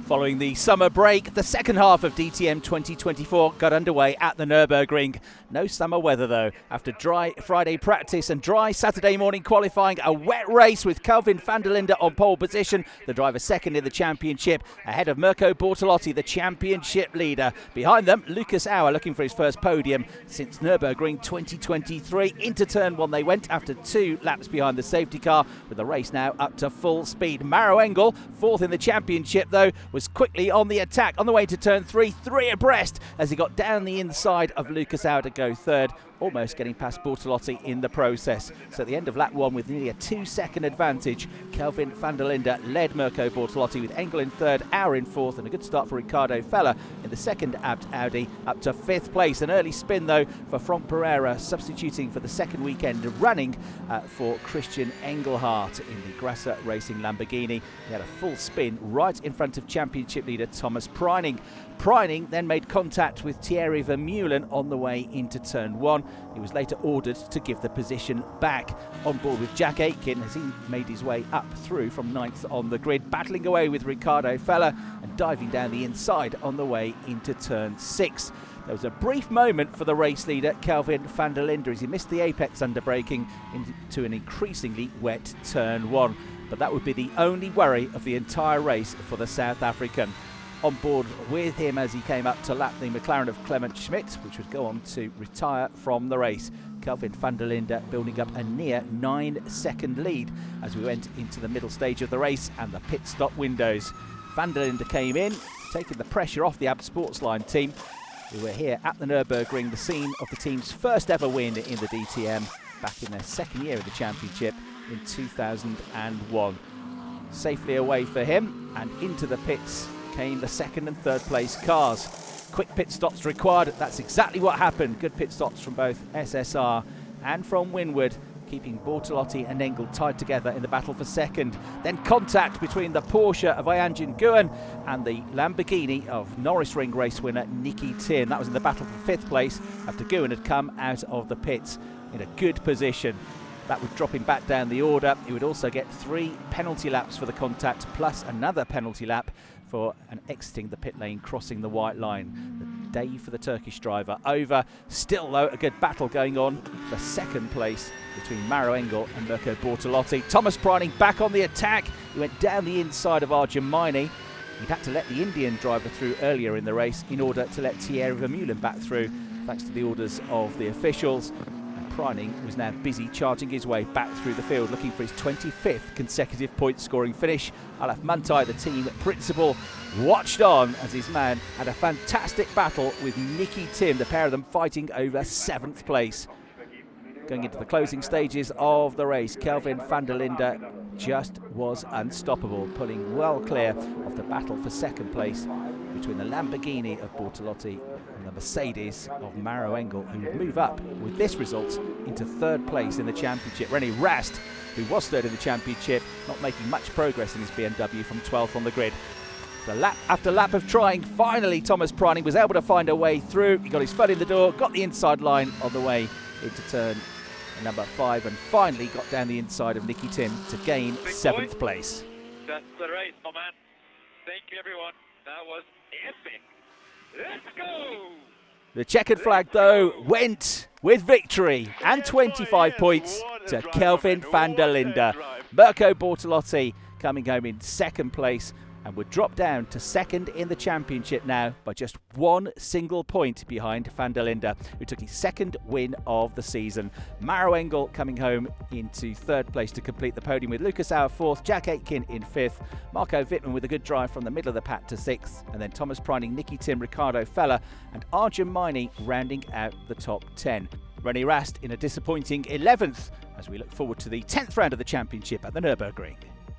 Following the summer break, the second half of DTM 2024 got underway at the Nürburgring. No summer weather though. After dry Friday practice and dry Saturday morning qualifying, a wet race with Kelvin van der Linde on pole position, the driver second in the championship, ahead of Mirko Bortolotti, the championship leader. Behind them, Lucas Auer looking for his first podium since Nürburgring 2023. Into turn one they went after 2 laps behind the safety car, with the race now up to full speed. Maro Engel, fourth in the championship though, was quickly on the attack on the way to turn 3 abreast as he got down the inside of Lucas Auer to go third, almost getting past Bortolotti in the process. So at the end of lap 1, with nearly a 2-second advantage, Kelvin van der Linde led Mirko Bortolotti, with Engel in third, Auer in fourth, and a good start for Ricardo Feller in the second Audi up to 5th place. An early spin though for Franck Pereira, substituting for the second weekend running for Christian Engelhardt in the Grasser Racing Lamborghini. He had a full spin right in front of championship leader Thomas Preining. Preining then made contact with Thierry Vermeulen on the way into turn 1. He was later ordered to give the position back. On board with Jack Aitken as he made his way up through from 9th on the grid, battling away with Ricardo Feller and diving down the inside on the way into turn 6. There was a brief moment for the race leader, Kelvin van der Linde, as he missed the apex under braking into an increasingly wet turn 1. But that would be the only worry of the entire race for the South African. On board with him as he came up to lap the McLaren of Clement Schmidt, which would go on to retire from the race. Kelvin van der Linde building up a near 9-second lead as we went into the middle stage of the race and the pit stop windows. Van der Linde came in, taking the pressure off the AB Sportsline team, who were here at the Nürburgring, the scene of the team's first ever win in the DTM, back in their second year of the championship in 2001. Safely away for him, and into the pits came the second and third place cars. Quick pit stops required. That's exactly what happened. Good pit stops from both SSR and from Winward, keeping Bortolotti and Engel tied together in the battle for second. Then contact between the Porsche of Ianjin Nguyen and the Lamborghini of Nürburgring race winner Nicky Tin. That was in the battle for 5th place after Nguyen had come out of the pits in a good position. That would drop him back down the order. He would also get 3 penalty laps for the contact, plus another penalty lap for an exiting the pit lane, crossing the white line. The day for the Turkish driver over. Still though, a good battle going on for second place between Maro Engel and Mirko Bortolotti. Thomas Preining back on the attack. He went down the inside of Arjamaini. He'd had to let the Indian driver through earlier in the race in order to let Thierry Vermeulen back through, thanks to the orders of the officials. Preining was now busy charging his way back through the field, looking for his 25th consecutive point-scoring finish. Alaf Mantai, the team principal, watched on as his man had a fantastic battle with Nicky Tim, the pair of them fighting over 7th place. Going into the closing stages of the race, Kelvin van der Linde just was unstoppable, pulling well clear of the battle for second place between the Lamborghini of Bortolotti and the Mercedes of Maro Engel, who would move up with this result into 3rd place in the championship. René Rast, who was 3rd in the championship, not making much progress in his BMW from 12th on the grid. After lap of trying, finally Thomas Preining was able to find a way through. He got his foot in the door, got the inside line on the way into turn number 5, and finally got down the inside of Nicky Tim to gain 7th place. That's the race, my man. Thank you, everyone. That was epic. Let's go! The checkered flag, though, went with victory and 25 points to Kelvin van der Linde. Mirko Bortolotti coming home in 2nd place and would drop down to 2nd in the championship now by just 1 single point behind van der Linde, who took his 2nd win of the season. Maro Engel coming home into 3rd place to complete the podium, with Lucas Auer 4th, Jack Aitken in 5th, Marco Wittmann with a good drive from the middle of the pack to 6th, and then Thomas Preining, Nicky Tim, Ricardo Feller and Arjamaini rounding out the top 10. René Rast in a disappointing 11th as we look forward to the 10th round of the championship at the Nürburgring.